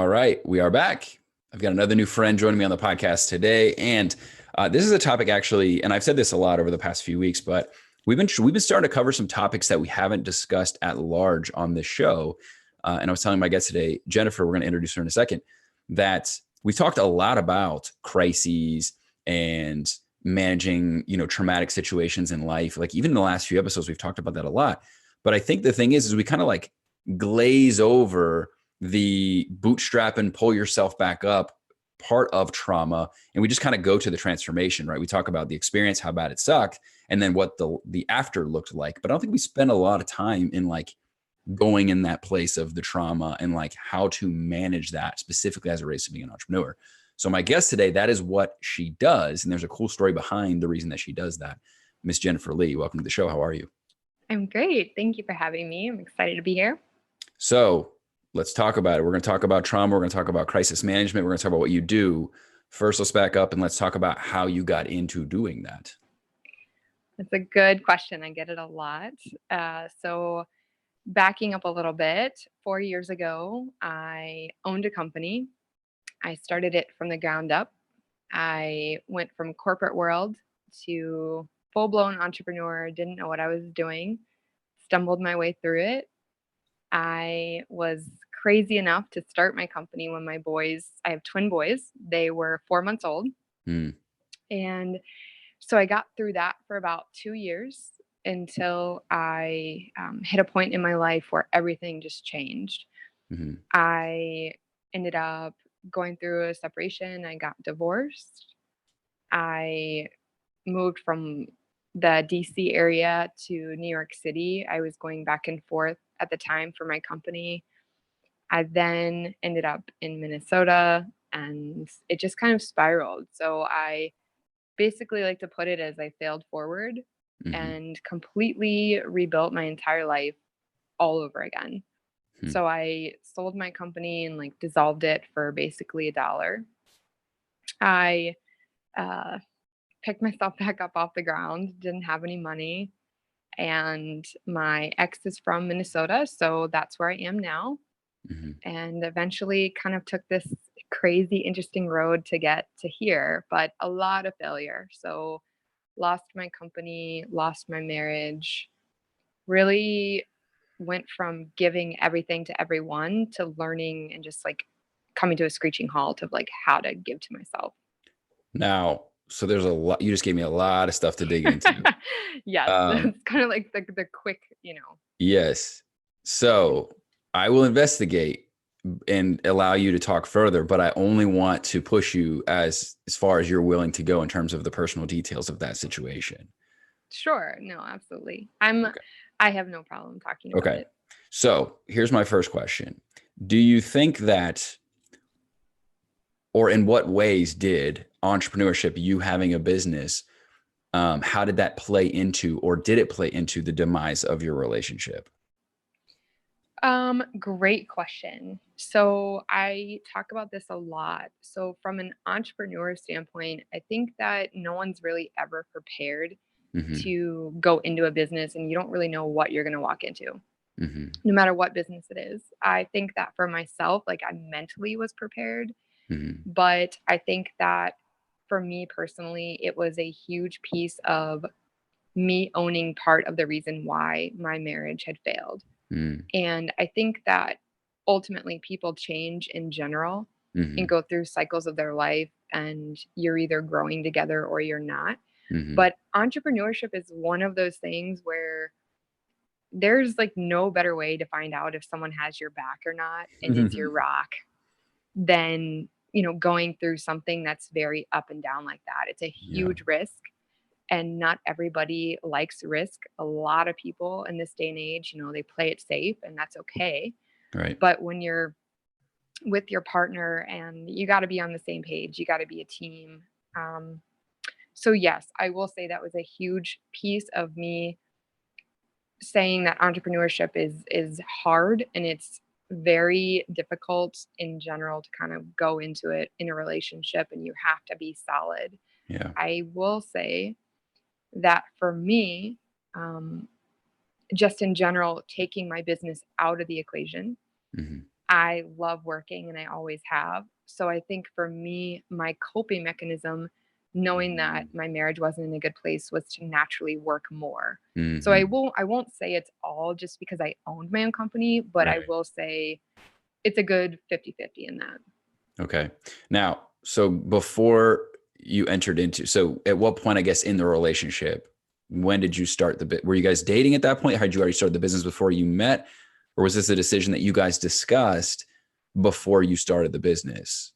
All right, we are back. I've got another new friend joining me on the podcast today, and this is a topic actually, and I've said this a lot over the past few weeks, but we've been starting to cover some topics that we haven't discussed at large on this show. And I was telling my guest today, Jennifer, we're going to introduce her in a second, that we talked a lot about crises and managing, traumatic situations in life. Like even in the last few episodes, we've talked about that a lot. But I think the thing is we kind of like glaze over the bootstrap and pull yourself back up part of trauma. And we just kind of go to the transformation, right? We talk about the experience, how bad it sucked, and then what the after looked like. But I don't think we spend a lot of time in like going in that place of the trauma and like how to manage that specifically as it relates to being an entrepreneur. So my guest today, that is what she does. And there's a cool story behind the reason that she does that. Miss Jennifer Lee, welcome to the show. How are you? I'm great. Thank you for having me. I'm excited to be here. So let's talk about it. We're going to talk about trauma. We're going to talk about crisis management. We're going to talk about what you do. First, let's back up and let's talk about how you got into doing that. That's a good question. I get it a lot. So backing up a little bit, 4 years ago, I owned a company. I started it from the ground up. I went from corporate world to full-blown entrepreneur, didn't know what I was doing, stumbled my way through it. I was crazy enough to start my company when I have twin boys, they were 4 months old. And so I got through that for about 2 years until I hit a point in my life where everything just changed. I ended up going through a separation. I got divorced. I moved from the DC area to New York City. I was going back and forth at the time for my company. I then ended up in Minnesota and it just kind of spiraled. So I basically like to put it as I failed forward and completely rebuilt my entire life all over again. So I sold my company and like dissolved it for basically $1. I picked myself back up off the ground, didn't have any money. And my ex is from Minnesota, so that's where I am now. And eventually kind of took this crazy, interesting road to get to here, but a lot of failure. So lost my company, lost my marriage, really went from giving everything to everyone to learning and just like coming to a screeching halt of like how to give to myself. Now, so there's a lot, you just gave me a lot of stuff to dig into. Yes, it's kind of like the quick, Yes. So I will investigate and allow you to talk further, but I only want to push you as far as you're willing to go in terms of the personal details of that situation. Sure. No, absolutely. I have no problem talking about it. So here's my first question. Do you think that, or in what ways did entrepreneurship, you having a business, how did that play into, or did it play into the demise of your relationship? Great question. So I talk about this a lot. So from an entrepreneur standpoint, I think that no one's really ever prepared to go into a business and you don't really know what you're going to walk into, no matter what business it is. I think that for myself, like I mentally was prepared, but I think that for me personally, it was a huge piece of me owning part of the reason why my marriage had failed. And I think that ultimately people change in general and go through cycles of their life, and you're either growing together or you're not. But entrepreneurship is one of those things where there's like no better way to find out if someone has your back or not and is your rock than, going through something that's very up and down like that. It's a huge risk. And not everybody likes risk. A lot of people in this day and age, they play it safe, and that's okay. Right. But when you're with your partner and you got to be on the same page, you got to be a team. So yes, I will say that was a huge piece of me saying that entrepreneurship is hard and it's very difficult in general to kind of go into it in a relationship, and you have to be solid. Yeah. I will say that for me, just in general, taking my business out of the equation, I love working and I always have. So I think for me, my coping mechanism, knowing that my marriage wasn't in a good place, was to naturally work more. So Mm-hmm. I won't say it's all just because I owned my own company, but I Right. will say it's a good 50-50 in that. Okay. Now, so before you entered into, so at what point, I guess, in the relationship, when did you start the bit? Were you guys dating at that point? Had you already started the business before you met? Or was this a decision that you guys discussed before you started the business?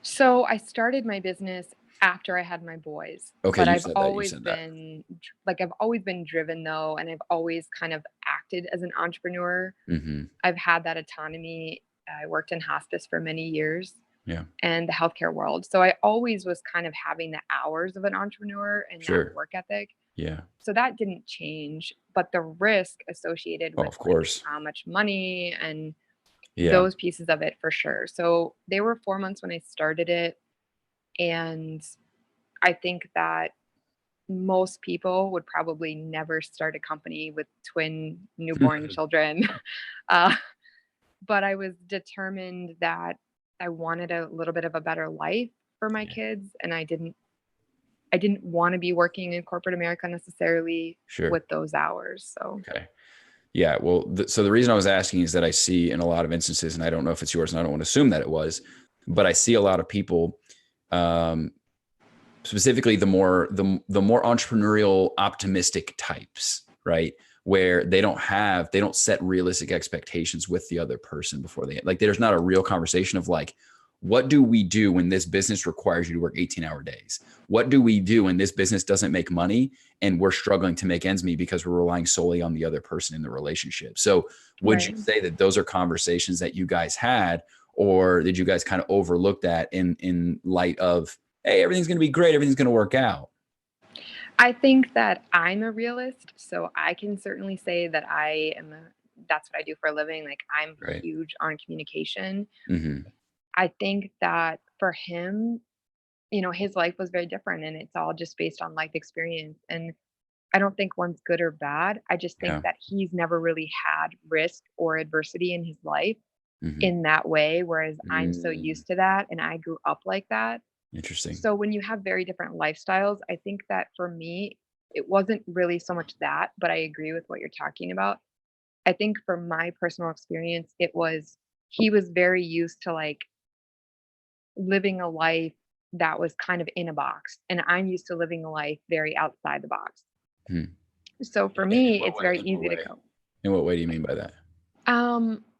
So I started my business after I had my boys, Okay. but You I've said that. You always said that. been like, I've always been driven though, and I've always kind of acted as an entrepreneur. Mm-hmm. I've had that autonomy. I worked in hospice for many years Yeah. and the healthcare world. So I always was kind of having the hours of an entrepreneur and that Sure. work ethic. Yeah. So that didn't change, but the risk associated Well, with of like course. how much money and Yeah. those pieces of it for sure. So they were 4 months when I started it. And I think that most people would probably never start a company with twin newborn children. Uh, but I was determined that I wanted a little bit of a better life for my Yeah. kids, and I didn't want to be working in corporate America necessarily Sure. with those hours. So Okay. Yeah. Well, so the reason I was asking is that I see in a lot of instances, and I don't know if it's yours, and I don't want to assume that it was, but I see a lot of people, um, specifically the more entrepreneurial, optimistic types, right? Where they don't set realistic expectations with the other person before they, like, there's not a real conversation of like, what do we do when this business requires you to work 18-hour days? What do we do when this business doesn't make money and we're struggling to make ends meet because we're relying solely on the other person in the relationship? So would you right. say that those are conversations that you guys had, or did you guys kind of overlook that in light of, hey, everything's going to be great, everything's going to work out? I think that I'm a realist, so I can certainly say that that's what I do for a living. Like I'm Right. huge on communication. Mm-hmm. I think that for him, his life was very different and it's all just based on life experience. And I don't think one's good or bad. I just think Yeah. that he's never really had risk or adversity in his life Mm-hmm. in that way, whereas I'm so Mm, used to that and I grew up like that. interesting. So when you have very different lifestyles, I think that for me, it wasn't really so much that, but I agree with what you're talking about. I think for my personal experience, it was he was very used to like living a life that was kind of in a box, and I'm used to living a life very outside the box. Hmm. So for In me, what it's way? very In what easy to way? cope. In what way do you mean by that?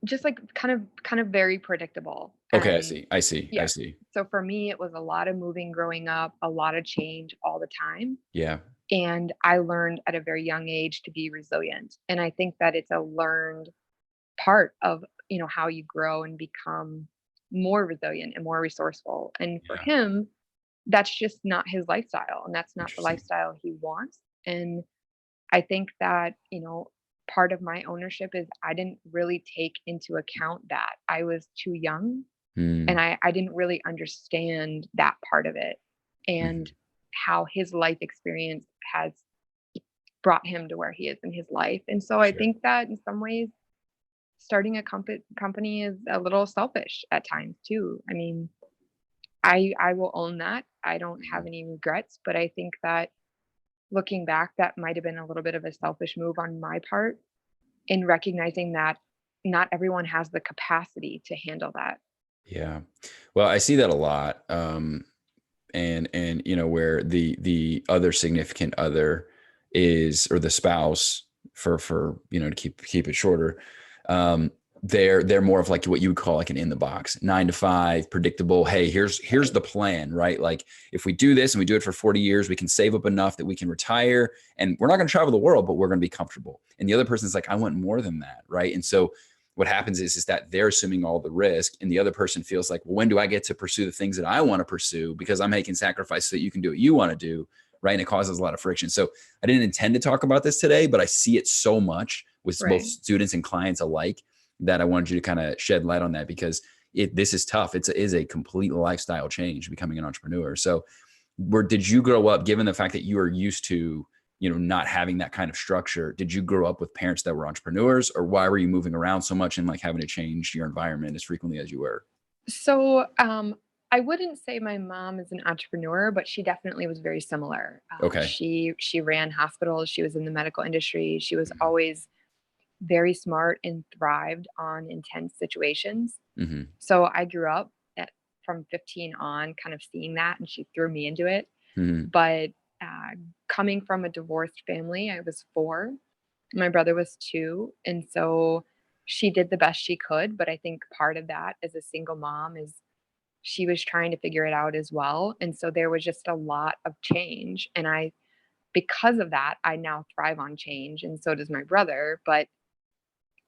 Just like kind of very predictable. Okay, I And see. I see. I yeah. see. So for me, it was a lot of moving growing up, a lot of change all the time. Yeah. And I learned at a very young age to be resilient. And I think that it's a learned part of, how you grow and become more resilient and more resourceful. And for Yeah. him, that's just not his lifestyle and that's not the Interesting. lifestyle he wants. And I think that, part of my ownership is I didn't really take into account that I was too young and Mm, I didn't really understand that part of it and mhm. how his life experience has brought him to where he is in his life. And so I Sure. think that in some ways, starting a company is a little selfish at times too. I mean, I will own that. I don't have Mhm. any regrets, but I think that looking back, that might have been a little bit of a selfish move on my part in recognizing that not everyone has the capacity to handle that. Yeah. Well, I see that a lot. And where the other significant other is, or the spouse, for to keep it shorter, um they're more of like what you would call like an in the box 9 to 5 predictable. Hey, here's Right. the plan, right? Like, if we do this and we do it for 40 years, we can save up enough that we can retire, and we're not going to travel the world, but we're going to be comfortable. And the other person's like, I want more than that, right? And so what happens is that they're assuming all the risk, and the other person feels like, well, when do I get to pursue the things that I want to pursue, because I'm making sacrifices so that you can do what you want to do, right? And it causes a lot of friction. So I didn't intend to talk about this today, but I see it so much with both Right. students and clients alike, that I wanted you to kind of shed light on that, because this is tough. It is a complete lifestyle change becoming an entrepreneur. So did you grow up, given the fact that you are used to not having that kind of structure. Did you grow up with parents that were entrepreneurs, or why were you moving around so much and like having to change your environment as frequently as you were? So, I wouldn't say my mom is an entrepreneur, but she definitely was very similar. Okay. She ran hospitals. She was in the medical industry. She was Hmm. always very smart and thrived on intense situations. Hmm. So I grew up from 15 on, kind of seeing that, and she threw me into it. Hmm. But uh, coming from a divorced family, I was 4. My brother was 2, and so she did the best she could. But I think part of that as a single mom is she was trying to figure it out as well. And so there was just a lot of change. And because of that, I now thrive on change. And so does my brother. But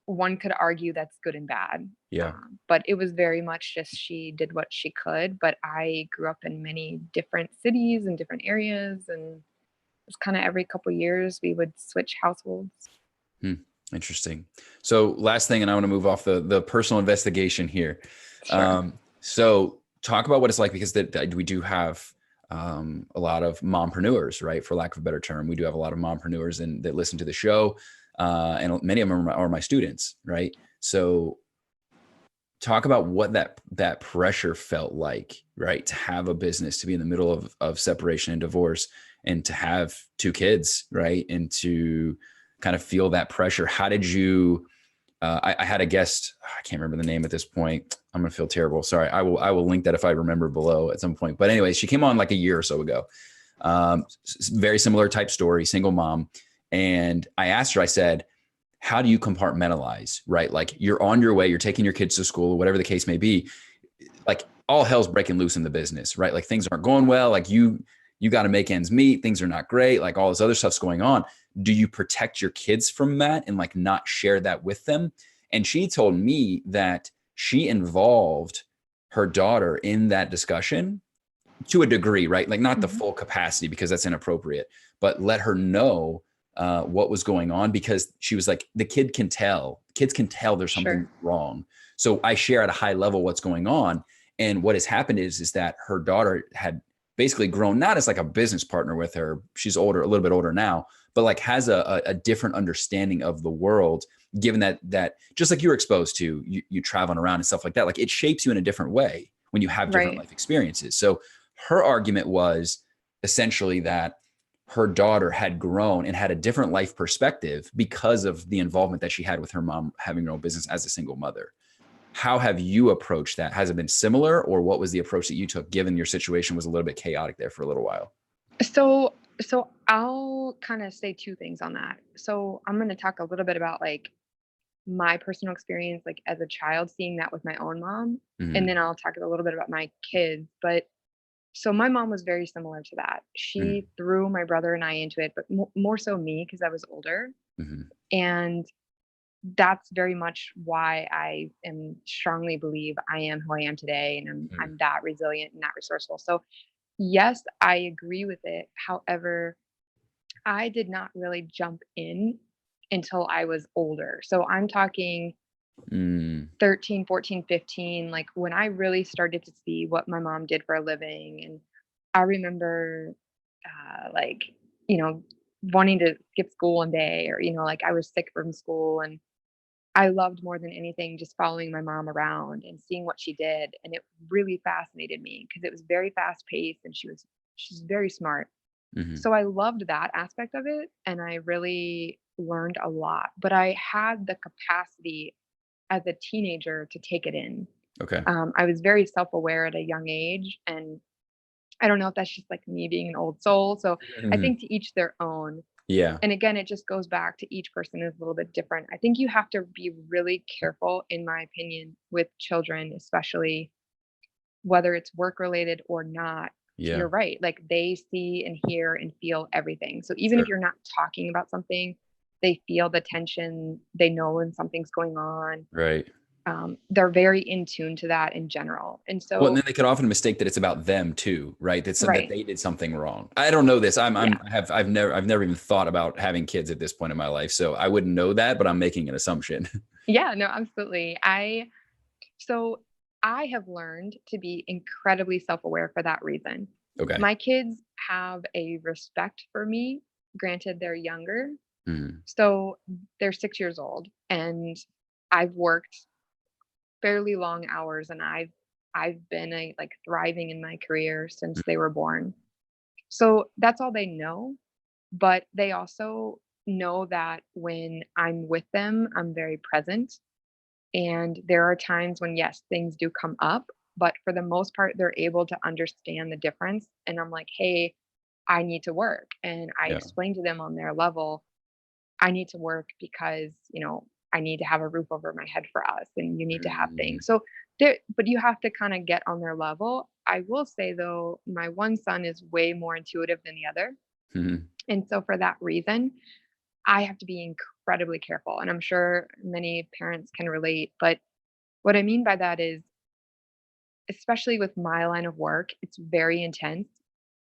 one could argue that's good and bad. Yeah. But it was very much just she did what she could. But I grew up in many different cities and different areas. And it's kind of every couple years we would switch households. Hmm. Interesting. So last thing, and I want to move off the personal investigation here. Sure. So talk about what it's like, because that we do have a lot of mompreneurs, right? For lack of a better term, we do have a lot of mompreneurs and that listen to the show, and many of them are my students, right? So talk about what that pressure felt like, right? To have a business, to be in the middle of separation and divorce, and to have 2 kids, right? And to kind of feel that pressure. How did you? I had a guest. I can't remember the name at this point. I'm gonna feel terrible. Sorry. I will link that if I remember below at some point. But anyway, she came on like a year or so ago. Very similar type story, single mom. And I asked her. I said, how do you compartmentalize, right? Like you're on your way, you're taking your kids to school, whatever the case may be. Like all hell's breaking loose in the business, right? Like things aren't going well. Like you got to make ends meet. Things are not great. Like all this other stuff's going on. Do you protect your kids from that and like not share that with them? And she told me that she involved her daughter in that discussion to a degree, right? Like not the Mhm. full capacity, because that's inappropriate, but let her know what was going on, because she was like, kids can tell there's something Sure. wrong. So I share at a high level what's going on. And what has happened is that her daughter had basically grown, not as like a business partner with her. She's older, a little bit older now, but like has a different understanding of the world, given that just like you're exposed to, you traveling around and stuff like that, like it shapes you in a different way when you have different Right. life experiences. So her argument was essentially that her daughter had grown and had a different life perspective because of the involvement that she had with her mom having her own business as a single mother. How have you approached that? Has it been similar, or what was the approach that you took, given your situation was a little bit chaotic there for a little while? So I'll kind of say 2 things on that. So I'm going to talk a little bit about like my personal experience, like as a child, seeing that with my own mom, and Hmm. then I'll talk a little bit about my kids. But so my mom was very similar to that. Hmm. She threw my brother and I into it, but more so me because I was older, Hmm. and that's very much why I am strongly believe I am who I am today, and Hmm. I'm that resilient and that resourceful. So yes, I agree with it. However, I did not really jump in until I was older. So I'm talking Mm. 13, 14, 15, like when I really started to see what my mom did for a living. And I remember, like, you know, wanting to skip school one day, or, like I was sick from school, and I loved more than anything just following my mom around and seeing what she did. And it really fascinated me because it was very fast paced, and she's very smart. Hmm. So I loved that aspect of it, and I really learned a lot, but I had the capacity as a teenager to take it in. Okay. I was very self-aware at a young age, and I don't know if that's just like me being an old soul. So I Hmm. think to each their own. Yeah. And again, it just goes back to each person is a little bit different. I think you have to be really careful, in my opinion, with children, especially whether it's work related or not. Yeah. You're right. Like they see and hear and feel everything. So even if Sure. you're not talking about something, they feel the tension. They know when something's going on. Right. They're very in tune to that in general. And Well, and so, then they could often mistake that it's about them too, right? That right. they did something wrong. I don't know this. Yeah. I've never even thought about having kids at this point in my life, so I wouldn't know that, but I'm making an assumption. Yeah. No, absolutely. So I have learned to be incredibly self aware for that reason. Okay. My kids have a respect for me granted they're younger. Mm-hmm. So they're 6 years old, and I've worked fairly long hours, and I've been like thriving in my career since they were born. So that's all they know, but they also know that when I'm with them, I'm very present. And there are times when, yes, things do come up, but for the most part, they're able to understand the difference. And I'm like, hey, I need to work. And I Yeah. explain to them on their level, I need to work because, I need to have a roof over my head for us and you need to have Mm-hmm. things. So there, but you have to kind of get on their level. I will say though, my one son is way more intuitive than the other. Mm-hmm. And so for that reason, I have to be incredibly careful. And I'm sure many parents can relate. But what I mean by that is, especially with my line of work, it's very intense.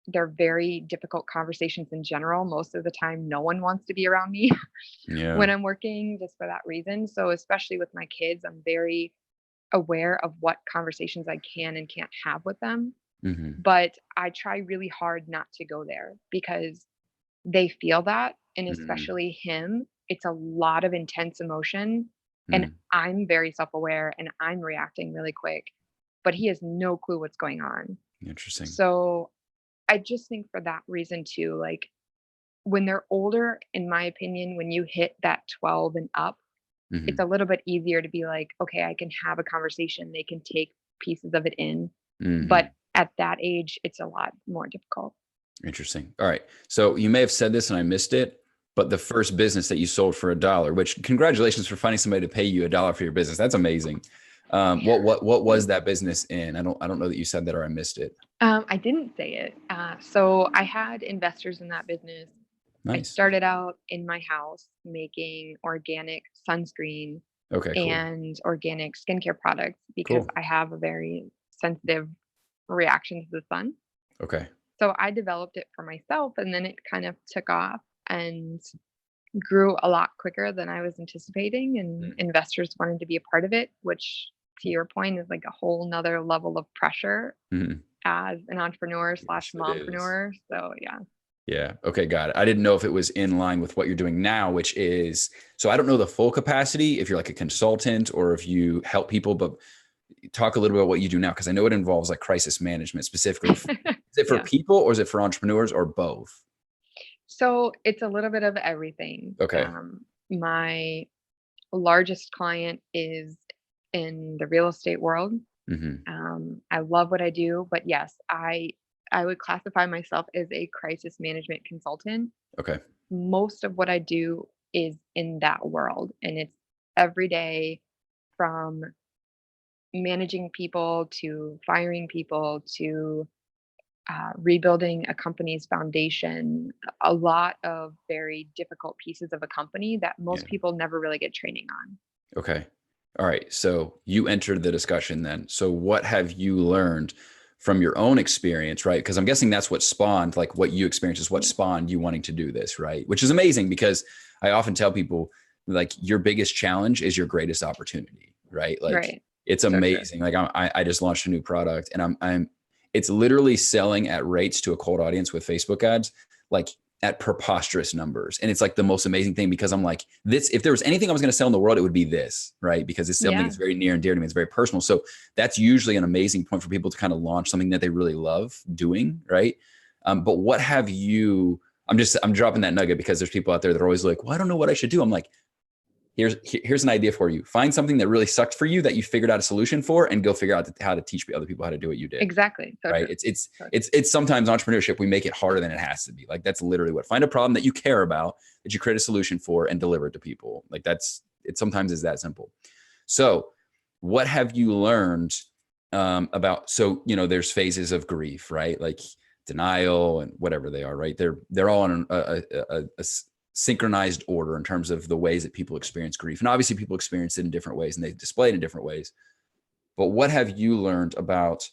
They're very difficult conversations in general. Most of the time, no one wants to be around me Yeah. when I'm working just for that reason. So, especially with my kids, I'm very aware of what conversations I can and can't have with them. Mm-hmm. But I try really hard not to go there because they feel that. And Mm-hmm. especially him, it's a lot of intense emotion. And Mm-hmm. I'm very self aware and I'm reacting really quick, but he has no clue what's going on. Interesting. So, I just think for that reason too, like when they're older, in my opinion, when you hit that 12 and up, it's Mm-hmm. a little bit easier to be like, okay, I can have a conversation. They can take pieces of it in. Mm-hmm. But at that age, it's a lot more difficult. Interesting. All right. So you may have said this and I missed it, but the first business that you sold for $1, which congratulations for finding somebody to pay you $1 for your business. That's amazing. What was that business in? I don't know that you said that or I missed it. I didn't say it. So I had investors in that business. I Nice. started out in my house making organic sunscreen Okay, cool. and organic skincare products because Cool. I have a very sensitive reaction to the sun. Okay. So I developed it for myself and then it kind of took off and grew a lot quicker than I was anticipating. And Mm. investors wanted to be a part of it, which to your point is like a whole nother level of pressure Mhm. as an entrepreneur Yes, slash it is. mompreneur. So yeah. Yeah. Okay. Got it. I didn't know if it was in line with what you're doing now, which is, so I don't know the full capacity if you're like a consultant or if you help people, but talk a little bit about what you do now. Cause I know it involves like crisis management specifically. Is it for Yeah. people or is it for entrepreneurs or both? So it's a little bit of everything. Okay. My largest client is in the real estate world. Hmm. I love what I do, but yes, I would classify myself as a crisis management consultant. Okay. Most of what I do is in that world, and it's every day from managing people to firing people to rebuilding a company's foundation, a lot of very difficult pieces of a company that Yeah. most people never really get training on. Okay. All right. So you entered the discussion then. So what have you learned from your own experience, right? Because I'm guessing that's what spawned, like what you experienced is what Yeah. spawned you wanting to do this, right? Which is amazing because I often tell people like your biggest challenge is your greatest opportunity, right? Like Right. it's So true. amazing. Like I just launched a new product and it's literally selling at rates to a cold audience with Facebook ads, like at preposterous numbers. And it's like the most amazing thing because I'm like, this, if there was anything I was going to sell in the world, it would be this, right? Because it's something Yeah. that's very near and dear to me. It's very personal. So that's usually an amazing point for people to kind of launch something that they really love doing, right? But what have you, I'm dropping that nugget because there's people out there that are always like, well, I don't know what I should do. I'm like, here's an idea for you. Find something that really sucked for you that you figured out a solution for and go figure out how to teach other people how to do what you did. Exactly. So Right. true. It's sometimes entrepreneurship, we make it harder than it has to be. Like that's literally what, find a problem that you care about, that you create a solution for and deliver it to people. Like it sometimes is that simple. So what have you learned about, so, there's phases of grief, right? Like denial and whatever they are, right? They're all in a synchronized order in terms of the ways that people experience grief. And obviously people experience it in different ways and they display it in different ways. But what have you learned about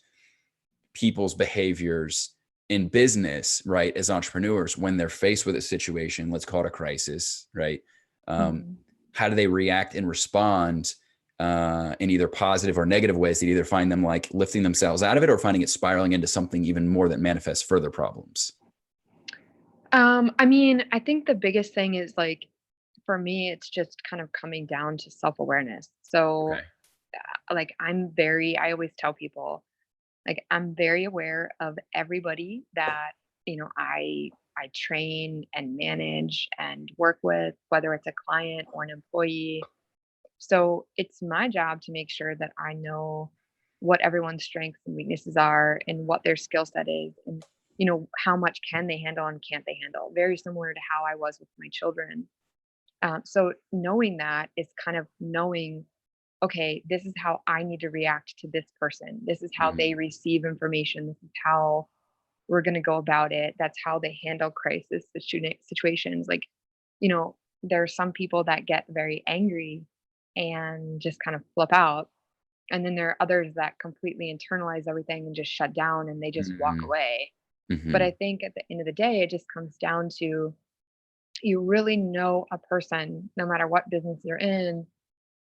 people's behaviors in business, right? As entrepreneurs, when they're faced with a situation, let's call it a crisis, right? Mhm. How do they react and respond in either positive or negative ways that either find them like lifting themselves out of it or finding it spiraling into something even more that manifests further problems? I mean, I think the biggest thing is like, for me, it's just kind of coming down to self-awareness. Okay. So, like, I always tell people, like, I'm very aware of everybody that, I train and manage and work with, whether it's a client or an employee. So it's my job to make sure that I know what everyone's strengths and weaknesses are and what their skill set is and how much can they handle and can't they handle. Very similar to how I was with my children. So knowing that is kind of knowing, okay, this is how I need to react to this person. This is how they Mhm. receive information. This is how we're going to go about it. That's how they handle crisis situations. Like, there are some people that get very angry and just kind of flip out. And then there are others that completely internalize everything and just shut down and they just walk Mhm. away. But I Mhm. think at the end of the day, it just comes down to you really know a person, no matter what business you're in,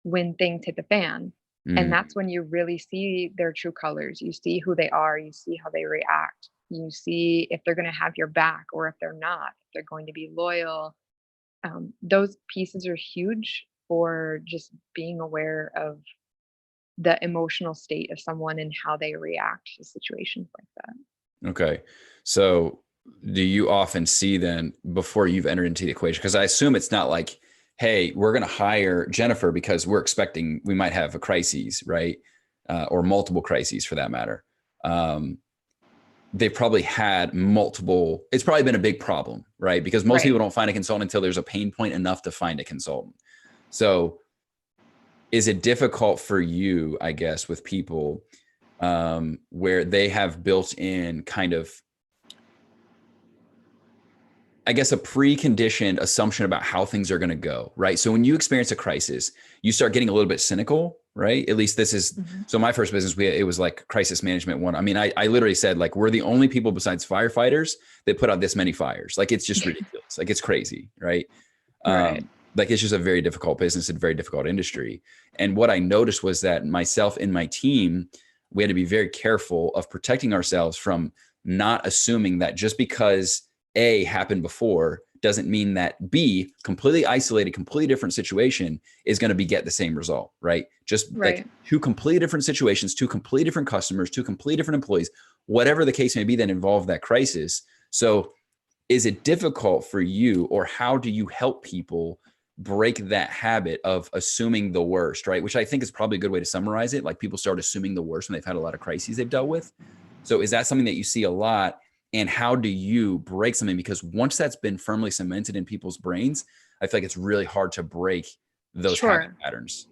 when things hit the fan. And Mhm. that's when you really see their true colors. You see who they are, you see how they react, you see if they're going to have your back or if they're not, if they're going to be loyal. Those pieces are huge for just being aware of the emotional state of someone and how they react to situations like that. Okay. So do you often see then before you've entered into the equation? Because I assume it's not like, hey, we're going to hire Jennifer because we're expecting we might have a crisis, right? Or multiple crises for that matter. Um, they've probably had multiple, it's probably been a big problem, right? Because most Right. people don't find a consultant until there's a pain point enough to find a consultant. So is it difficult for you, I guess, with people where they have built in kind of, I guess, a preconditioned assumption about how things are going to go, right? So when you experience a crisis, you start getting a little bit cynical, right? At least this is, Mhm. so my first business, it was like crisis management one. I mean, I literally said like, we're the only people besides firefighters that put out this many fires. Like, it's just ridiculous. Like, it's crazy, right? Right. Like, it's just a very difficult business and very difficult industry. And what I noticed was that myself and my team, we had to be very careful of protecting ourselves from not assuming that just because A happened before doesn't mean that B, completely isolated, completely different situation, is going to get the same result, right? Just like Right. two completely different situations, two completely different customers, two completely different employees, whatever the case may be that involve that crisis. So is it difficult for you, or how do you help people break that habit of assuming the worst, right? Which I think is probably a good way to summarize it. Like, people start assuming the worst when they've had a lot of crises they've dealt with. So is that something that you see a lot? And how do you break something? Because once that's been firmly cemented in people's brains, I feel like it's really hard to break those habit Sure. patterns.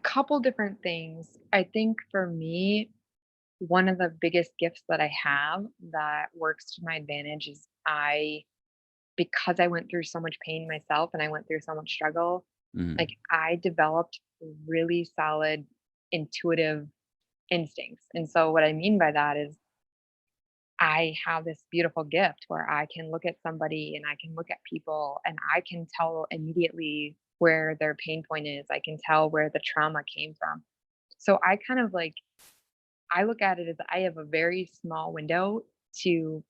Couple different things. I think for me, one of the biggest gifts that I have that works to my advantage is because I went through so much pain myself and I went through so much struggle, like Mhm. I developed really solid intuitive instincts. And so what I mean by that is I have this beautiful gift where I can look at somebody and I can look at people and I can tell immediately where their pain point is. I can tell where the trauma came from. So I kind of like I look at it as I have a very small window to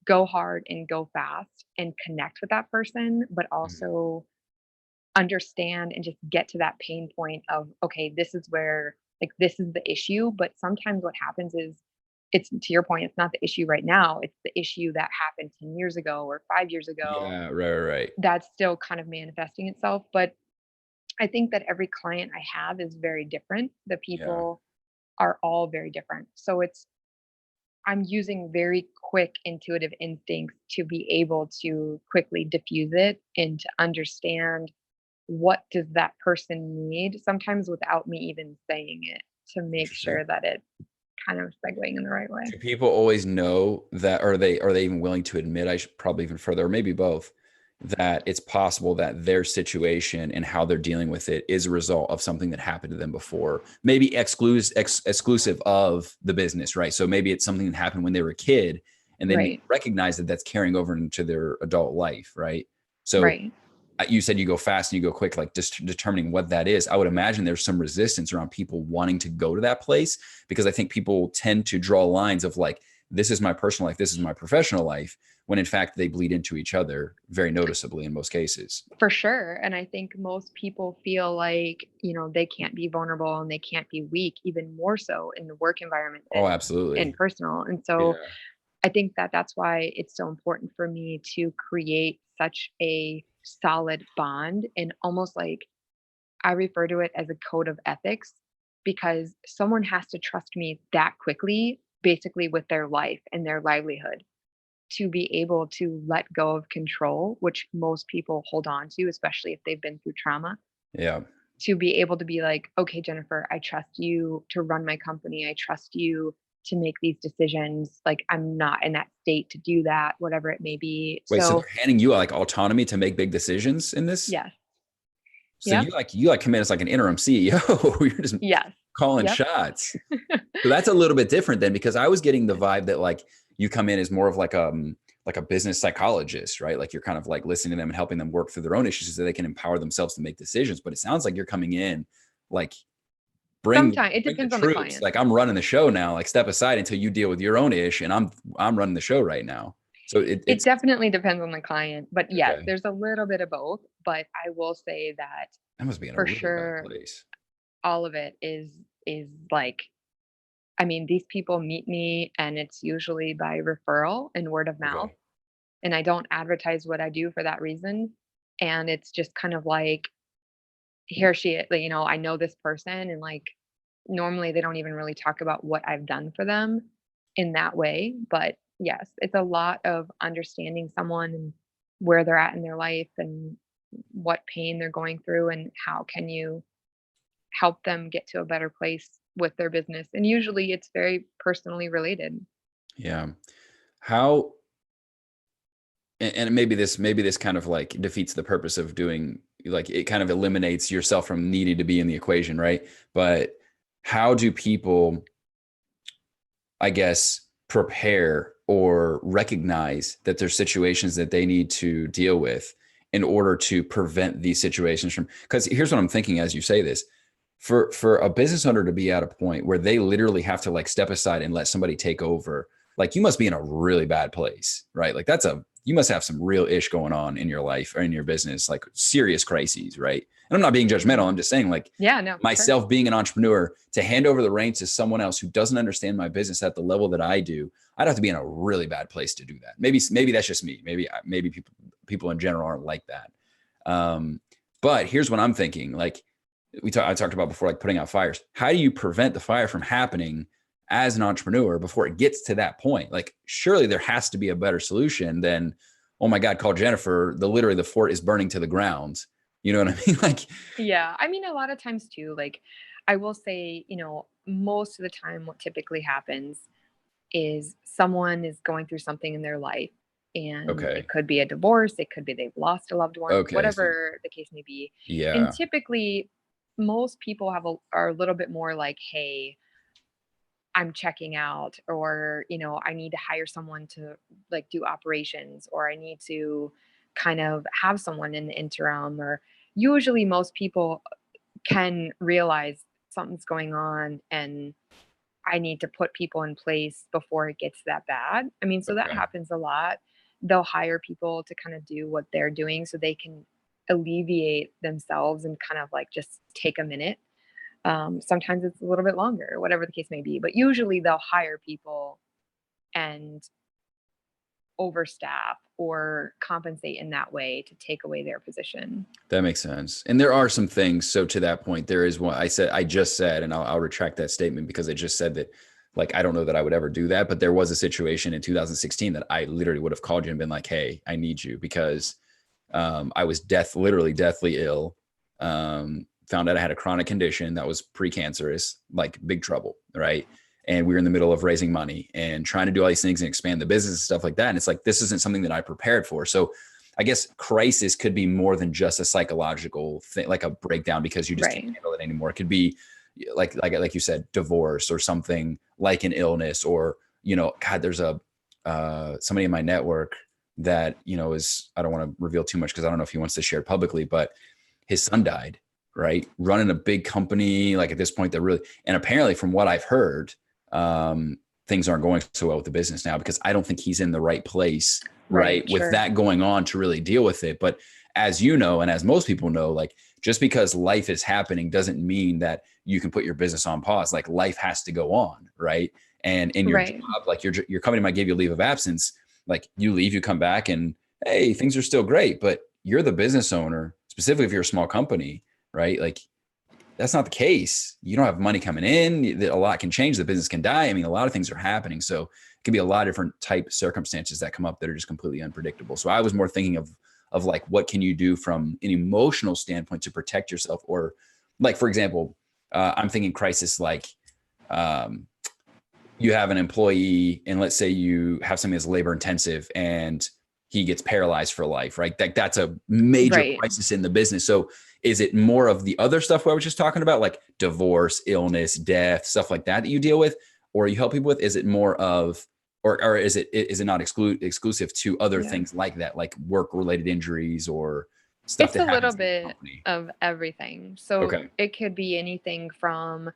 go hard and go fast and connect with that person, but Mhm. also understand and just get to that pain point of, okay, this is where, like, this is the issue. But sometimes what happens is, it's to your point, it's not the issue right now, it's the issue that happened 10 years ago or 5 years ago Yeah, right. that's still kind of manifesting itself. But I think that every client I have is very different. The Yeah. people are all very different. So I'm using very quick intuitive instincts to be able to quickly diffuse it and to understand what does that person need, sometimes without me even saying it, to make Interesting. sure that it's kind of segueing in the right way. Do people always know that, or are they even willing to admit, I should probably even further, or maybe both, that it's possible that their situation and how they're dealing with it is a result of something that happened to them before, maybe exclusive of the business, right? So maybe it's something that happened when they were a kid and they may Right. recognize that that's carrying over into their adult life, right? So Right. you said you go fast and you go quick, like just determining what that is. I would imagine there's some resistance around people wanting to go to that place, because I think people tend to draw lines of like, this is my personal life, this is my professional life, when in fact they bleed into each other very noticeably in most cases. For sure. And I think most people feel like, they can't be vulnerable and they can't be weak, even more so in the work environment Oh, than in absolutely. personal. And so Yeah. I think that that's why it's so important for me to create such a solid bond, and almost like I refer to it as a code of ethics, because someone has to trust me that quickly, basically with their life and their livelihood, to be able to let go of control, which most people hold on to, especially if they've been through trauma, Yeah. to be able to be like, okay, Jennifer, I trust you to run my company. I trust you to make these decisions. Like, I'm not in that state to do that, whatever it may be. Wait, so So, they're handing you like autonomy to make big decisions in this? yes. So Yep. you come in as like an interim CEO. You're just Yes. calling Yep. shots. So that's a little bit different then, because I was getting the vibe that like you come in as more of like a business psychologist, right? Like you're kind of like listening to them and helping them work through their own issues so they can empower themselves to make decisions. But it sounds like you're coming in like Sometimes it bring the depends on the troops. client. Like I'm running the show now. Like step aside until you deal with your own ish, and I'm running the show right now. So It it's definitely depends on the client. But yes, okay. there's a little bit of both. But I will say that That must be in a for really bad sure, place. all of it is like, I mean, these people meet me and it's usually by referral and word of mouth. Okay. And I don't advertise what I do for that reason. And it's just kind of like, here she is, like, I know this person, and like normally they don't even really talk about what I've done for them in that way. But yes, it's a lot of understanding someone and where they're at in their life and what pain they're going through, and how can you help them get to a better place with their business. And usually it's very personally related. Yeah. How and maybe this kind of like defeats the purpose of doing, like it kind of eliminates yourself from needing to be in the equation, right? But how do people, I guess, prepare or recognize that there's situations that they need to deal with in order to prevent these situations from, because here's what I'm thinking as you say this, for a business owner to be at a point where they literally have to like step aside and let somebody take over, like you must be in a really bad place, right? Like you must have some real ish going on in your life or in your business, like serious crises, right? And I'm not being judgmental. Mhm. I'm just saying, like, Yeah, no, for sure. myself being an entrepreneur, to hand over the reins to someone else who doesn't understand my business at the level that I do, I'd have to be in a really bad place to do that. Maybe that's just me. Maybe people in general aren't like that. But here's what I'm thinking. Like I talked about before, like putting out fires. How do you prevent the fire from happening as an entrepreneur before it gets to that point? Like surely there has to be a better solution than, oh my God, call Jennifer. Literally the fort is burning to the ground. You know what I mean? Like, Yeah. I mean, a lot of times too, like I will say, most of the time what typically happens is someone is going through something in their life, and it okay. could be a divorce, it could be they've lost a loved one, Okay. So, whatever the case may be. And yeah. typically most people are a little bit more like, hey, I'm checking out, or I need to hire someone to like do operations, or I need to kind of have someone in the interim. Or usually most people can realize something's going on and I need to put people in place before it gets that bad. I mean, so that Okay. happens a lot. They'll hire people to kind of do what they're doing so they can alleviate themselves and kind of like just take a minute. Sometimes it's a little bit longer, whatever the case may be, but usually they'll hire people and overstaff or compensate in that way to take away their position. That makes sense. And there are some things. So to that point, there is one I just said, and I'll retract that statement because I just said that, like, I don't know that I would ever do that, but there was a situation in 2016 that I literally would have called you and been like, hey, I need you because I was literally deathly ill. Found out I had a chronic condition that was precancerous, like big trouble, right? And we were in the middle of raising money and trying to do all these things and expand the business and stuff like that. And it's like, this isn't something that I prepared for. So I guess crisis could be more than just a psychological thing, like a breakdown because you just can't Right. handle it anymore. It could be like you said, divorce or something like an illness or, God, there's somebody in my network that, is, I don't want to reveal too much because I don't know if he wants to share it publicly, but his son died, right? Running a big company. Like at this point, and apparently from what I've heard, things aren't going so well with the business now, because I don't think he's in the right place, Right. with Sure. that going on to really deal with it. But as you know, and as most people know, like just because life is happening doesn't mean that you can put your business on pause. Like life has to go on, right? And in your Right. job, like your company might give you a leave of absence, like you leave, you come back and hey, things are still great, but you're the business owner, specifically if you're a small company, right? Like that's not the case. You don't have money coming in. A lot can change. The business can die. I mean, a lot of things are happening. So it can be a lot of different type circumstances that come up that are just completely unpredictable. So I was more thinking of like, what can you do from an emotional standpoint to protect yourself? Or like, for example, I'm thinking crisis, like um, you have an employee and let's say you have something that's labor intensive and he gets paralyzed for life, right? That's a major Right. crisis in the business. So is it more of the other stuff I was just talking about, like divorce, illness, death, stuff like that you deal with, or you help people with? Is it more of, or is it not exclusive to other Yeah. things like that, like work related injuries or stuff It's that a little happens in the bit company? of everything. So Okay. it could be anything from,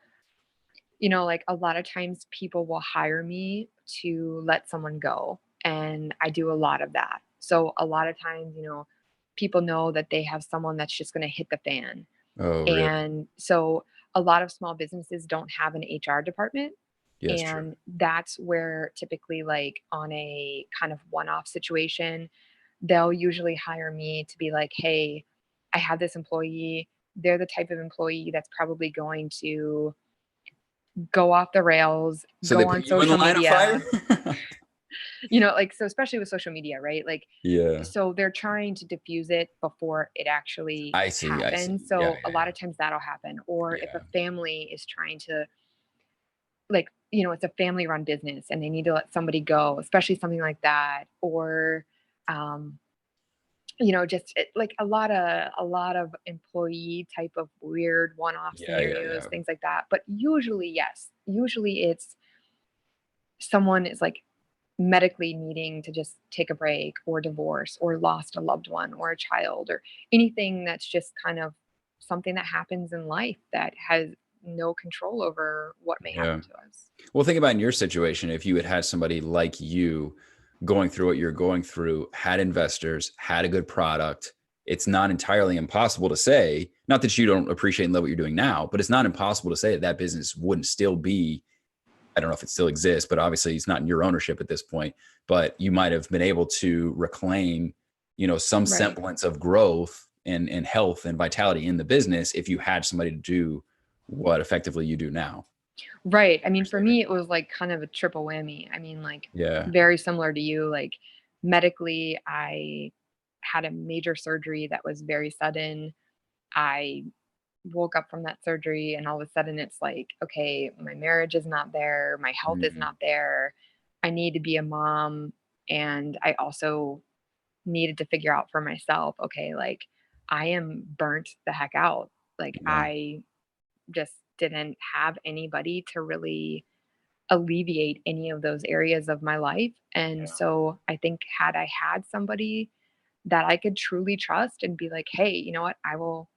like a lot of times people will hire me to let someone go. And I do a lot of that. So a lot of times, people know that they have someone that's just going to hit the fan. Oh, really? And so a lot of small businesses don't have an HR department. Yes, true. And that's where typically, like on a kind of one off situation, they'll usually hire me to be like, hey, I have this employee. They're the type of employee that's probably going to go off the rails, So they go put on you in the social line of fire? media, like, so especially with social media, right? Like, Yeah. so they're trying to diffuse it before it actually I see. I see. happens. Yeah. So a Yeah. lot of times that'll happen. Or if Yeah. a family is trying to, like, it's a family run business and they need to let somebody go, especially something like that. Or, um, just like a lot of employee type of weird one-off Yeah. Yeah. scenarios, Yeah. things like that. But usually, yes, usually it's someone is like medically needing to just take a break, or divorce, or lost a loved one or a child, or anything that's just kind of something that happens in life that has no control over what may Yeah. happen to us. Well, think about in your situation, if you had somebody like you going through what you're going through, had investors, had a good product, it's not entirely impossible to say, not that you don't appreciate and love what you're doing now, but it's not impossible to say that that business wouldn't still be, I don't know if it still exists, but obviously it's not in your ownership at this point, but you might have been able to reclaim, some Right. semblance of growth and health and vitality in the business if you had somebody to do what effectively you do now. Right. I mean, for Understanding. me, it was like kind of a triple whammy. I mean, like, Yeah. very similar to you. Like, medically, I had a major surgery that was very sudden. I woke up from that surgery and all of a sudden it's like, okay, my marriage is not there, my health is Mm, not there. I need to be a mom, and I also needed to figure out for myself, okay, like I am burnt the heck out. Like yeah. I just didn't have anybody to really alleviate any of those areas of my life. And Yeah. so I think had I had somebody that I could truly trust and be like, hey, you know what, I will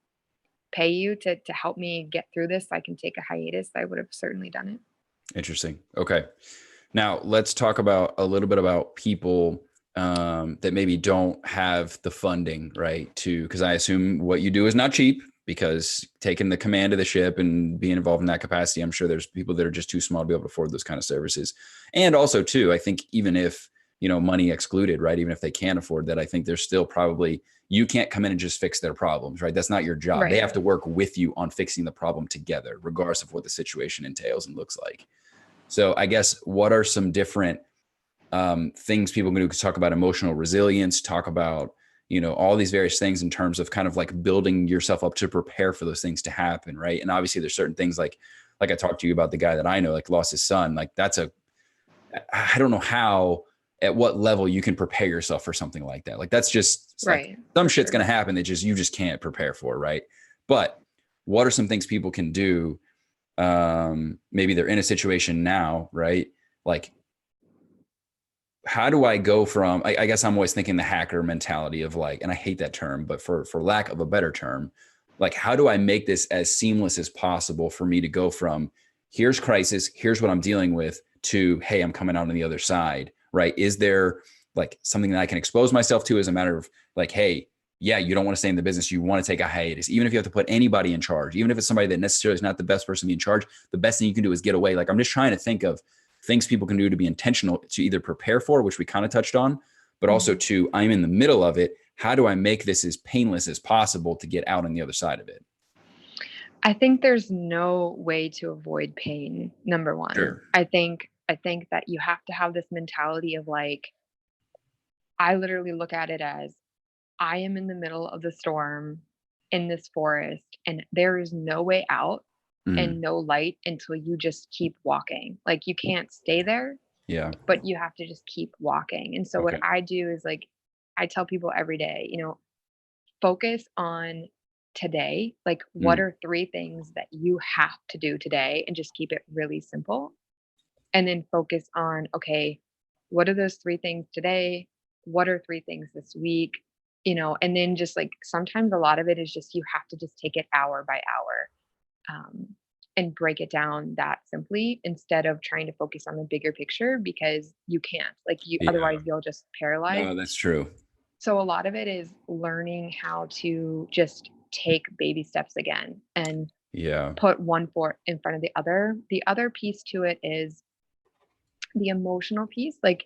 pay you to help me get through this, I can take a hiatus, I would have certainly done it. Interesting. Okay. Now let's talk about a little bit about people that maybe don't have the funding, right? Because I assume what you do is not cheap, because taking the command of the ship and being involved in that capacity, I'm sure there's people that are just too small to be able to afford those kind of services. And also too, I think even if, money excluded, right? Even if they can't afford that, I think there's still probably, you can't come in and just fix their problems, right? That's not your job. They Right. have to work with you on fixing the problem together, regardless of what the situation entails and looks like. So I guess what are some different things people can do? Talk about emotional resilience, talk about, all these various things in terms of kind of like building yourself up to prepare for those things to happen. Right. And obviously there's certain things like I talked to you about the guy that I know, like lost his son. Like I don't know how, at what level you can prepare yourself for something like that. Like that's just, it's like Right. some shit's Sure. going to happen that you just can't prepare for. Right. But what are some things people can do? Maybe they're in a situation now, right? Like, how do I go from, I guess I'm always thinking the hacker mentality of like, and I hate that term, but for lack of a better term, like, how do I make this as seamless as possible for me to go from here's crisis, here's what I'm dealing with, to, hey, I'm coming out on the other side, right? Is there like something that I can expose myself to as a matter of like, hey, yeah, you don't want to stay in the business. You want to take a hiatus, even if you have to put anybody in charge, even if it's somebody that necessarily is not the best person to be in charge, the best thing you can do is get away. Like, I'm just trying to think of things people can do to be intentional, to either prepare for, which we kind of touched on, but also to, I'm in the middle of it. How do I make this as painless as possible to get out on the other side of it? I think there's no way to avoid pain, number one. Sure. I think that you have to have this mentality of like, I literally look at it as I am in the middle of the storm in this forest and there is no way out Mm, and no light until you just keep walking. Like you can't stay there, yeah. but you have to just keep walking. And so what Okay. I do is like I tell people every day, focus on today. Like what Mm, are three things that you have to do today and just keep it really simple. And then focus on, okay, what are those three things today? What are three things this week? And then just like sometimes a lot of it is just you have to just take it hour by hour, and break it down that simply instead of trying to focus on the bigger picture because you can't. Like you yeah. otherwise you'll just paralyze. No, that's true. So a lot of it is learning how to just take baby steps again and Yeah. put one foot in front of the other. The other piece to it is the emotional piece, like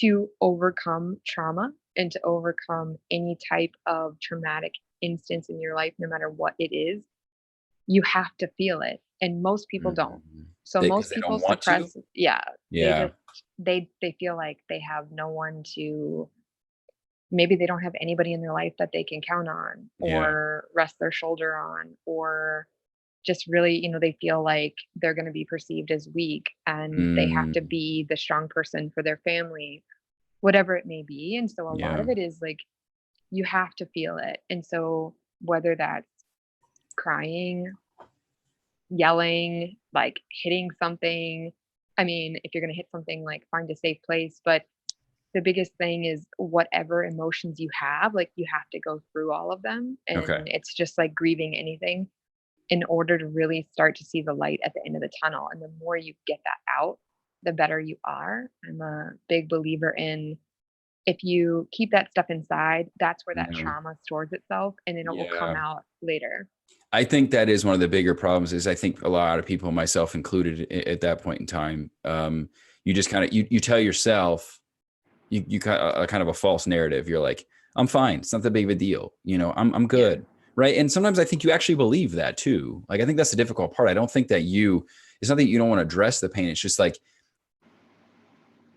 to overcome trauma and to overcome any type of traumatic instance in your life, no matter what it is, you have to feel it. And most people don't. Mhm. So Because most they people don't want to. suppress, yeah, they Yeah. just they feel like they have no one to, maybe they don't have anybody in their life that they can count on Yeah. or rest their shoulder on, or just really, they feel like they're going to be perceived as weak and they have to Mm, be the strong person for their family, whatever it may be. And so a lot yeah. of it is like you have to feel it. And so whether that's crying, yelling, like hitting something, I mean, if you're going to hit something, like find a safe place. But the biggest thing is whatever emotions you have, like you have to go through all of them. Okay. And it's just like grieving anything in order to really start to see the light at the end of the tunnel. And the more you get that out, the better you are. I'm a big believer in if you keep that stuff inside, that's where that Yeah. trauma stores itself and then it will come Yeah. out later. I think that is one of the bigger problems is I think a lot of people, myself included at that point in time, you just kind of, you tell yourself, you kind of a false narrative. You're like, I'm fine. It's not that big of a deal. I'm Yeah. good. Right. And sometimes I think you actually believe that too. Like, I think that's the difficult part. I don't think that it's not that you don't want to address the pain. It's just like,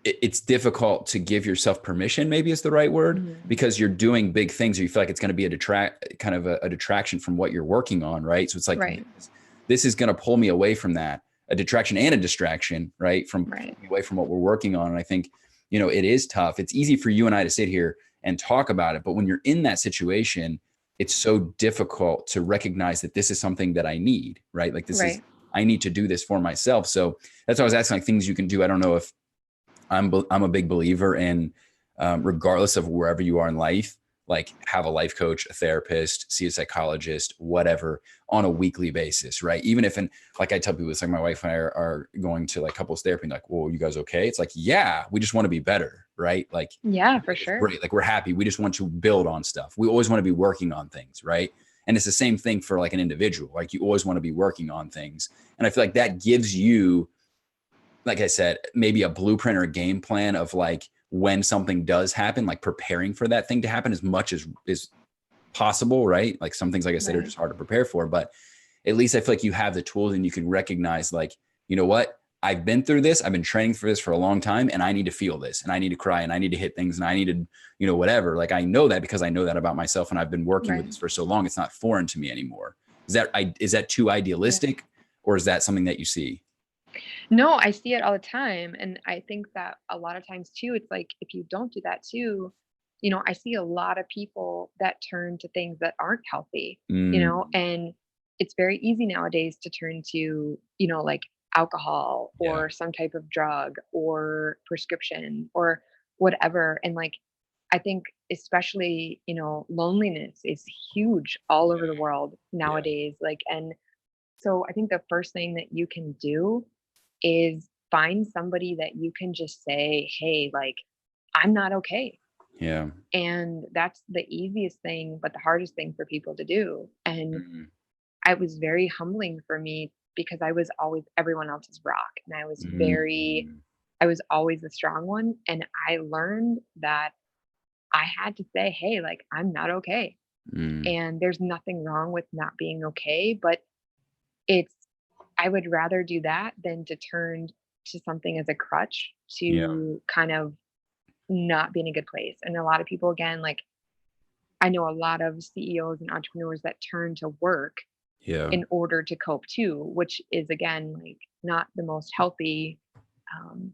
it's difficult to give yourself permission, maybe is the right word, Mhm. because you're doing big things or you feel like it's going to be a detraction from what you're working on. Right. So it's like, Right. this is going to pull me away from that, a detraction and a distraction, right? From Right. pulling me away from what we're working on. And I think, it is tough. It's easy for you and I to sit here and talk about it, but when you're in that situation, it's so difficult to recognize that this is something that I need, right? Like Right. I need to do this for myself. So that's why I was asking, like, things you can do. I don't know if I'm a big believer in, regardless of wherever you are in life, like have a life coach, a therapist, see a psychologist, whatever, on a weekly basis, right? Even if, and like I tell people, it's like my wife and I are going to like couples therapy, and like, well, you guys okay? It's like, yeah, we just want to be better, right? Like, Yeah, for it's sure. great. Like, we're happy. We just want to build on stuff. We always want to be working on things, right? And it's the same thing for like an individual. Like, you always want to be working on things. And I feel like that gives you, like I said, maybe a blueprint or a game plan of like when something does happen, like preparing for that thing to happen as much as is possible, right? Like, some things, like I said, are Right. just hard to prepare for, but at least I feel like you have the tools and you can recognize, like, you know what? I've been through this. I've been training for this for a long time, and I need to feel this, and I need to cry, and I need to hit things, and I need to, whatever. Like, I know that because I know that about myself, and I've been working with Right. this for so long. It's not foreign to me anymore. Is that too Yeah. idealistic, or is that something that you see? No, I see it all the time. And I think that a lot of times too, it's like if you don't do that too, I see a lot of people that turn to things that aren't healthy, Mm, and it's very easy nowadays to turn to, like alcohol yeah. or some type of drug or prescription or whatever. And like, I think especially, loneliness is huge all over the world Yeah. nowadays. Like, and so I think the first thing that you can do is find somebody that you can just say, hey, like, I'm not okay. Yeah. And that's the easiest thing, but the hardest thing for people to do. And Mhm. it was very humbling for me because I was always everyone else's rock. And Mhm. I was always the strong one. And I learned that I had to say, hey, like, I'm not okay. Mm. And there's nothing wrong with not being okay. But it's, I would rather do that than to turn to something as a crutch Yeah. to kind of not be in a good place. And a lot of people, again, like, I know a lot of CEOs and entrepreneurs that turn to work Yeah. in order to cope too, which is again like not the most healthy um,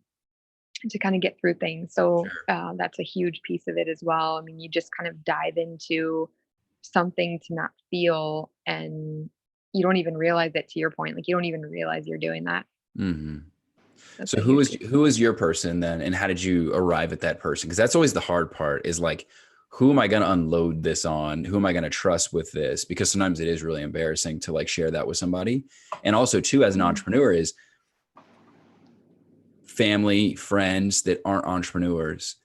to kind of get through things. So Sure. that's a huge piece of it as well. I mean, you just kind of dive into something to not feel, and you don't even realize it. To your point, like you don't even realize you're doing that. Hmm. That's So a huge piece. who is your person then, and how did you arrive at that person? Because that's always the hard part is like, who am I going to unload this on? Who am I going to trust with this? Because sometimes it is really embarrassing to like share that with somebody. And also too, as an Yeah. entrepreneur, is family, friends that aren't entrepreneurs.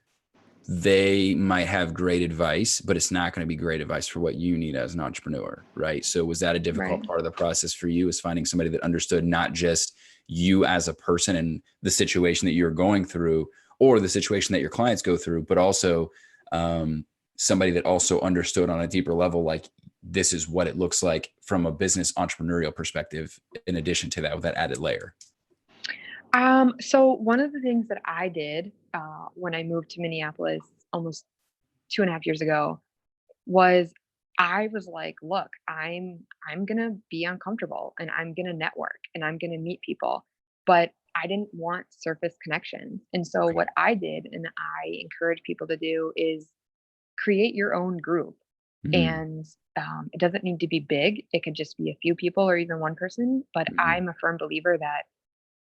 They might have great advice, but it's not going to be great advice for what you need as an entrepreneur, right? So was that a difficult Right. part of the process for you, is finding somebody that understood not just you as a person and the situation that you're going through or the situation that your clients go through, but also somebody that also understood on a deeper level, like this is what it looks like from a business entrepreneurial perspective, in addition to that, with that added layer. So one of the things that I did when I moved to Minneapolis almost 2.5 years ago was I was like, look, I'm gonna be uncomfortable and I'm gonna network and I'm gonna meet people. But I didn't want surface connections. And so what I did and I encourage people to do is create your own group. Mm, And it doesn't need to be big. It could just be a few people or even one person. But mm, I'm a firm believer that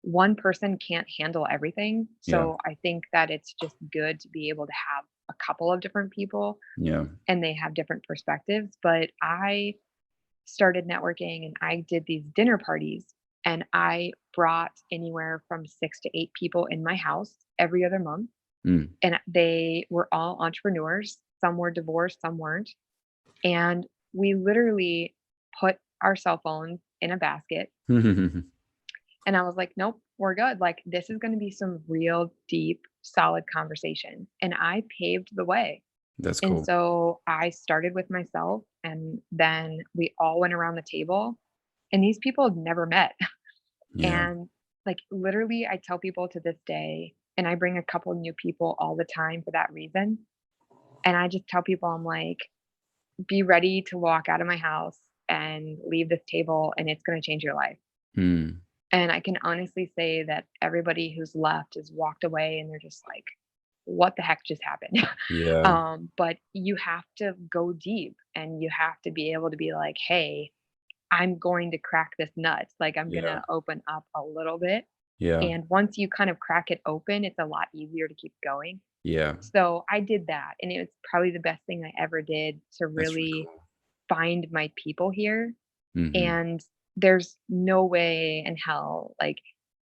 one person can't handle everything. yeah, So I think that it's just good to be able to have a couple of different people yeah. and they have different perspectives. But I started networking and I did these dinner parties and I brought anywhere from 6 to 8 people in my house every other month. Mm. And they were all entrepreneurs. Some were divorced, some weren't. And we literally put our cell phones in a basket. And I was like, nope, we're good. Like, this is going to be some real deep, solid conversation. And I paved the way. That's And cool. so I started with myself, and then we all went around the table, and these people had never met. Yeah. And like, literally, I tell people to this day, and I bring a couple new people all the time for that reason. And I just tell people, I'm like, be ready to walk out of my house and leave this table, and it's going to change your life. Mm. And I can honestly say that everybody who's left has walked away and they're just like, what the heck just happened? Yeah. But you have to go deep and you have to be able to be like, hey, I'm going to crack this nut. Like, I'm going Yeah. to open up a little bit. Yeah. And once you kind of crack it open, it's a lot easier to keep going. Yeah. So I did that. And it was probably the best thing I ever did to That's really really cool. find my people here. Hmm. And there's no way in hell, like,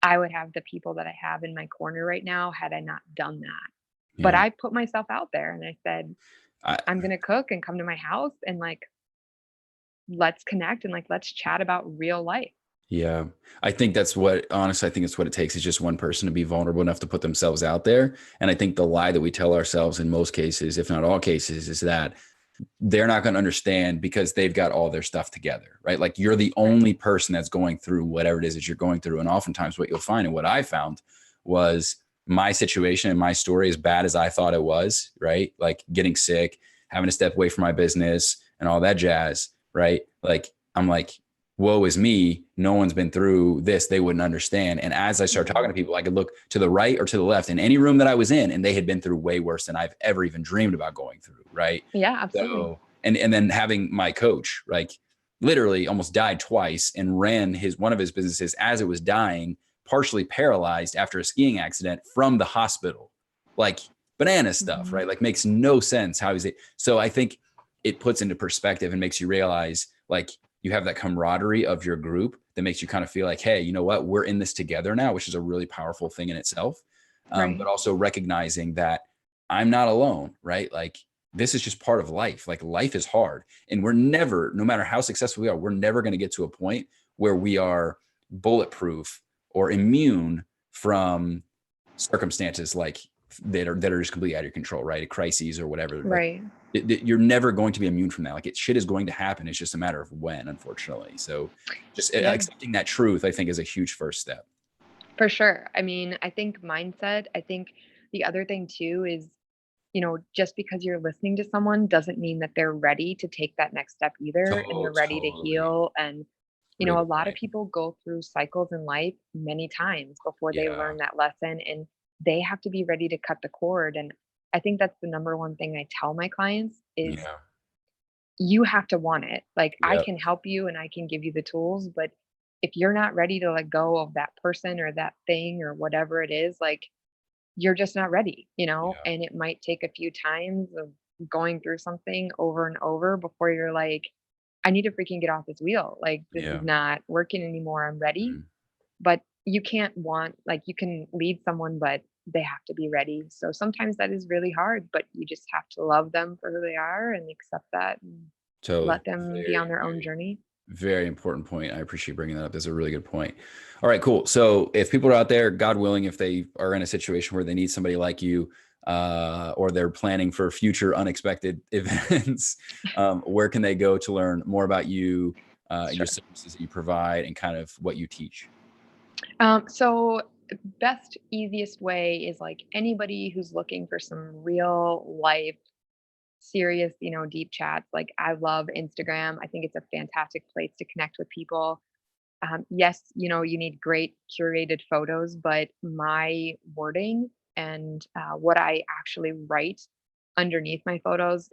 I would have the people that I have in my corner right now had I not done that. But Yeah. I put myself out there and I said, I, I'm gonna cook and come to my house and like let's connect and like let's chat about real life. yeah. I think that's what, honestly, I think it's what it takes is just one person to be vulnerable enough to put themselves out there. And I think the lie that we tell ourselves in most cases, if not all cases, is that they're not going to understand because they've got all their stuff together, right? Like you're the Right. only person that's going through whatever it is that you're going through. And oftentimes what you'll find and what I found was my situation and my story, as bad as I thought it was, right? Like getting sick, having to step away from my business and all that jazz, right? Like I'm like, woe is me. No one's been through this. They wouldn't understand. And as I started talking Mhm. to people, I could look to the right or to the left in any room that I was in, and they had been through way worse than I've ever even dreamed about going through. Right. Yeah, absolutely. So, and then having my coach, like literally almost died twice and ran one of his businesses as it was dying, partially paralyzed after a skiing accident from the hospital, like banana stuff, Mhm. right? Like makes no sense. How is it? So I think it puts into perspective and makes you realize like you have that camaraderie of your group that makes you kind of feel like, hey, you know what, we're in this together now, which is a really powerful thing in itself. Right. But also recognizing that I'm not alone, right? Like this is just part of life. Like life is hard, and we're never, no matter how successful we are, we're never going to get to a point where we are bulletproof or immune from circumstances like that are just completely out of your control, right? A crises or whatever. Like Right. you're never going to be immune from that. Like shit is going to happen. It's just a matter of when, unfortunately. So just Yeah, accepting that truth, I think, is a huge first step. for sure. I mean, I think mindset, I think the other thing too is, just because you're listening to someone doesn't mean that they're ready to take that next step either and they're ready to Totally. heal. And, Really a good lot of point. people go through cycles in life many times before they Yeah. learn that lesson, and they have to be ready to cut the cord. And I think that's the number one thing I tell my clients is Yeah. you have to want it. Like I Yep. can help you and I can give you the tools, but if you're not ready to let go of that person or that thing or whatever it is, like you're just not ready, Yeah. and it might take a few times of going through something over and over before you're like, I need to freaking get off this wheel. Like this is Yeah. not working anymore. I'm ready. Mhm. But you can't like you can lead someone, but they have to be ready. So sometimes that is really hard, but you just have to love them for who they are and accept that and Totally. let them be on Very, their own very, journey. very important point. I appreciate bringing that up. That's a really good point. All right, cool. So if people are out there, God willing, if they are in a situation where they need somebody like you, or they're planning for future unexpected events, where can they go to learn more about you, your Sure. services that you provide, and kind of what you teach? So best easiest way is like anybody who's looking for some real life serious, deep chats. Like I love Instagram. I think it's a fantastic place to connect with people. Yes, you need great curated photos, but my wording and what I actually write underneath my photos,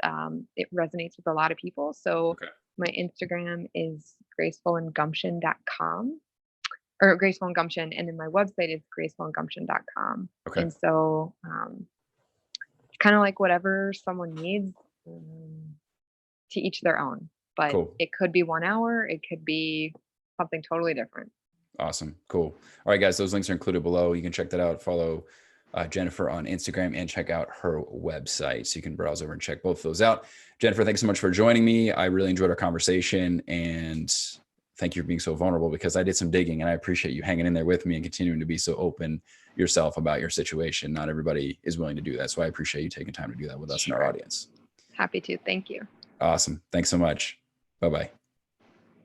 it resonates with a lot of people. So Okay. my Instagram is gracefulandgumption.com or graceful and gumption, and then my website is gracefulandgumption.com. Okay. And so kind of like whatever someone needs, um, to each their own. But Cool. it could be 1 hour, it could be something totally different. Awesome. Cool. All right, guys, those links are included below. You can check that out. Follow Jennifer on Instagram and check out her website. So you can browse over and check both of those out. Jennifer, thanks so much for joining me. I really enjoyed our conversation, and thank you for being so vulnerable, because I did some digging, and I appreciate you hanging in there with me and continuing to be so open yourself about your situation. Not everybody is willing to do that. So I appreciate you taking time to do that with us and our Sure. audience. Happy to. Thank you. Awesome. Thanks so much. Bye-bye.